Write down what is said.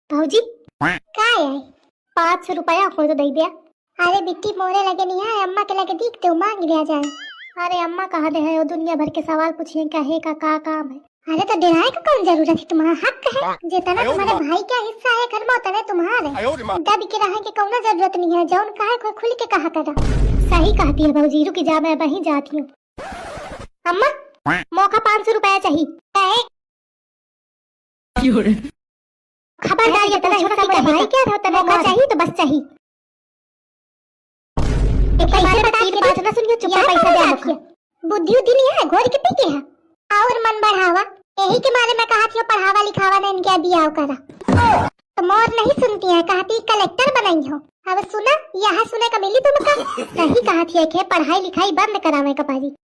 भाऊजी काय है 500 रुपया हो तो दे दिया। अरे बिट्टी मोरे लगे नहीं है, अम्मा के लगे दीखते हो मांग लिया जाए। अरे अम्मा कहा दे है वो दुनिया भर के सवाल पूछिए कहे का काम है। अरे तो देने का कौन जरूरत है, तुम्हारा हक है। जितना तुम्हारे भाई का हिस्सा है घर में उतने तुम्हारे। दब के रहे के कौन जरूरत नहीं है, जौन कहे कोई खुल के कहा करा। सही कहती है भाऊजी, रुक जा मैं वहीं जाती हूँ। अम्मा मौका 500 रुपया चाहिए। खबरदार ये तेरा हिस्सा मेरे भाई क्या होता है, मौका चाहिए तो बस चाहिए। एक पैसे बता के बात ना सुनियो, चुप पैसा दे रखिए। बुद्धि उद्धि नहीं है, घोड़ के पीके है और मन बढ़ावा। यही के मारे मैं कहा थी पढ़ावा लिखावा ने इनके बियाह करा तो मोर नहीं सुनती है, कहती कलेक्टर बनाई हो। अब सुना यहाँ सुने का मिली तुमका। सही कहा थी पढ़ाई लिखाई बंद करावे का पारी।